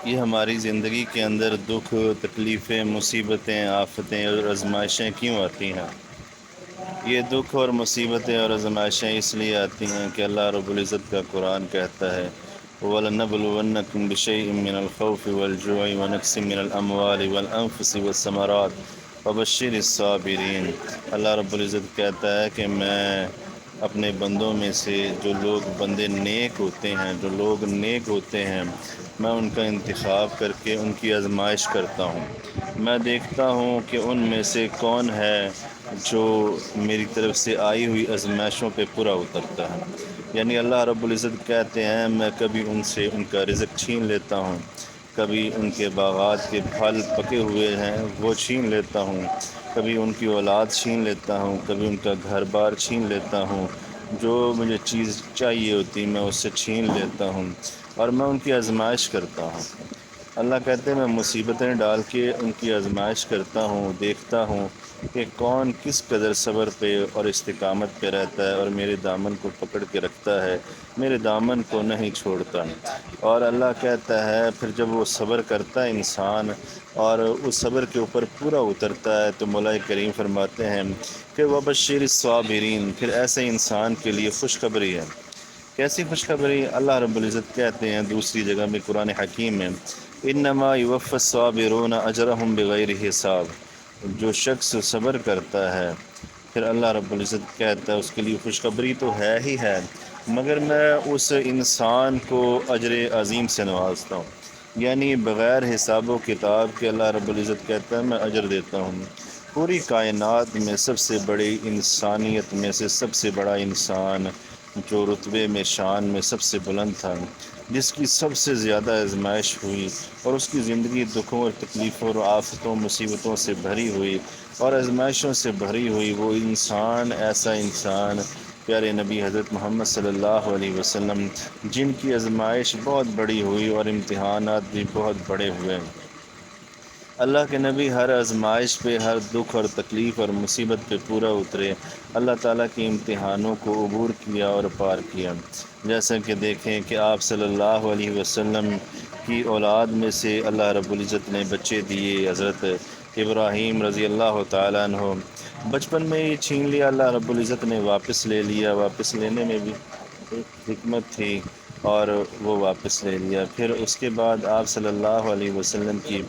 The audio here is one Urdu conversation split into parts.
یہ ہماری زندگی کے اندر دکھ، تکلیفیں، مصیبتیں، آفتیں اور آزمائشیں کیوں آتی ہیں؟ یہ دکھ اور مصیبتیں اور آزمائشیں اس لیے آتی ہیں کہ اللہ رب العزت کا قرآن کہتا ہے وَلَنَبْلُوَنَّكُمْ بِشَيْءٍ مِّنَ الْخَوْفِ وَالْجُوعِ وَنَقْصٍ مِّنَ الْأَمْوَالِ وَالْأَنفُسِ وَالثَّمَرَاتِ وَبَشِّرِ الصَّابِرِينَ۔ اللہ رب العزت کہتا ہے کہ میں اپنے بندوں میں سے جو لوگ بندے نیک ہوتے ہیں، جو لوگ نیک ہوتے ہیں، میں ان کا انتخاب کر کے ان کی آزمائش کرتا ہوں۔ میں دیکھتا ہوں کہ ان میں سے کون ہے جو میری طرف سے آئی ہوئی آزمائشوں پہ پورا اترتا ہے۔ یعنی اللہ رب العزت کہتے ہیں میں کبھی ان سے ان کا رزق چھین لیتا ہوں، کبھی ان کے باغات کے پھل پکے ہوئے ہیں وہ چھین لیتا ہوں، کبھی ان کی اولاد چھین لیتا ہوں، کبھی ان کا گھر بار چھین لیتا ہوں، جو مجھے چیز چاہیے ہوتی میں اس سے چھین لیتا ہوں اور میں ان کی آزمائش کرتا ہوں۔ اللہ کہتے ہیں میں مصیبتیں ڈال کے ان کی آزمائش کرتا ہوں، دیکھتا ہوں کہ کون کس قدر صبر پہ اور استقامت پہ رہتا ہے اور میرے دامن کو پکڑ کے رکھتا ہے، میرے دامن کو نہیں چھوڑتا۔ اور اللہ کہتا ہے پھر جب وہ صبر کرتا ہے انسان اور اس صبر کے اوپر پورا اترتا ہے تو مولا کریم فرماتے ہیں کہ وَبَشِّرِ الصَّابِرِينَ، پھر ایسے انسان کے لیے خوشخبری ہے۔ کیسی خوشخبری؟ اللہ رب العزت کہتے ہیں دوسری جگہ میں قرآن حکیم میں انما یوفی الصابرون اجرہم بغیر حساب۔ جو شخص صبر کرتا ہے پھر اللہ رب العزت کہتا ہے اس کے لیے خوشخبری تو ہے ہی ہے، مگر میں اس انسان کو اجر عظیم سے نوازتا ہوں، یعنی بغیر حساب و کتاب کے اللہ رب العزت کہتا ہے میں اجر دیتا ہوں۔ پوری کائنات میں سب سے بڑی انسانیت میں سے سب سے بڑا انسان جو رتبے میں شان میں سب سے بلند تھا، جس کی سب سے زیادہ آزمائش ہوئی اور اس کی زندگی دکھوں اور تکلیفوں اور آفتوں مصیبتوں سے بھری ہوئی اور آزمائشوں سے بھری ہوئی، وہ انسان ایسا انسان پیارے نبی حضرت محمد صلی اللہ علیہ وسلم جن کی آزمائش بہت بڑی ہوئی اور امتحانات بھی بہت بڑے ہوئے۔ اللہ کے نبی ہر آزمائش پہ، ہر دکھ اور تکلیف اور مصیبت پہ پورا اترے، اللہ تعالیٰ کے امتحانوں کو عبور کیا اور پار کیا۔ جیسا کہ دیکھیں کہ آپ صلی اللہ علیہ وسلم کی اولاد میں سے اللہ رب العزت نے بچے دیے۔ حضرت ابراہیم رضی اللہ تعالیٰ عنہ بچپن میں ہی چھین لیا، اللہ رب العزت نے واپس لے لیا، واپس لینے میں بھی ایک حکمت تھی اور وہ واپس لے لیا۔ پھر اس کے بعد آپ صلی اللہ علیہ وسلم کی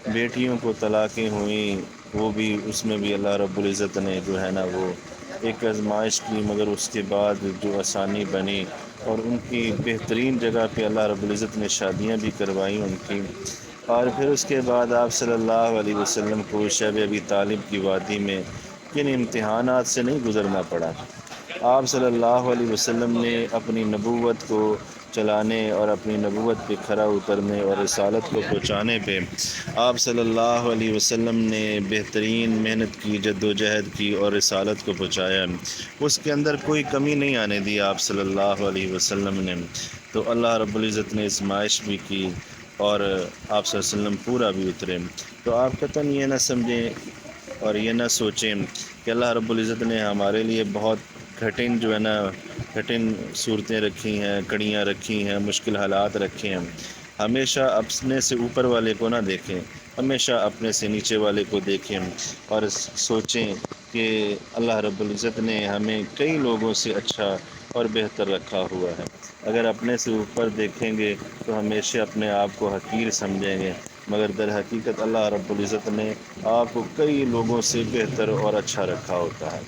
بیٹیوں کو طلاقیں ہوئیں، وہ بھی اس میں بھی اللہ رب العزت نے جو ہے نا وہ ایک آزمائش کی، مگر اس کے بعد جو آسانی بنی اور ان کی بہترین جگہ پہ اللہ رب العزت نے شادیاں بھی کروائیں ان کی۔ اور پھر اس کے بعد آپ صلی اللہ علیہ وسلم کو شیب ابی طالب کی وادی میں کن امتحانات سے نہیں گزرنا پڑا۔ آپ صلی اللہ علیہ وسلم نے اپنی نبوت کو چلانے اور اپنی نبوت پہ کھرا اترنے اور رسالت کو پہنچانے پہ آپ صلی اللہ علیہ وسلم نے بہترین محنت کی، جد و جہد کی اور رسالت کو پہنچایا۔ اس کے اندر کوئی کمی نہیں آنے دی آپ صلی اللہ علیہ وسلم نے۔ تو اللہ رب العزت نے آزمائش بھی کی اور آپ صلی اللہ علیہ وسلم پورا بھی اترے۔ تو آپ قطعاً یہ نہ سمجھیں اور یہ نہ سوچیں کہ اللہ رب العزت نے ہمارے لیے بہت کٹھن جو ہے نا کٹھن صورتیں رکھی ہیں، کڑیاں رکھی ہیں، مشکل حالات رکھے ہیں۔ ہمیشہ اپنے سے اوپر والے کو نہ دیکھیں، ہمیشہ اپنے سے نیچے والے کو دیکھیں اور سوچیں کہ اللہ رب العزت نے ہمیں کئی لوگوں سے اچھا اور بہتر رکھا ہوا ہے۔ اگر اپنے سے اوپر دیکھیں گے تو ہمیشہ اپنے آپ کو حقیر سمجھیں گے، مگر در حقیقت اللہ رب العزت نے آپ کو کئی لوگوں سے بہتر اور اچھا رکھا ہوتا ہے۔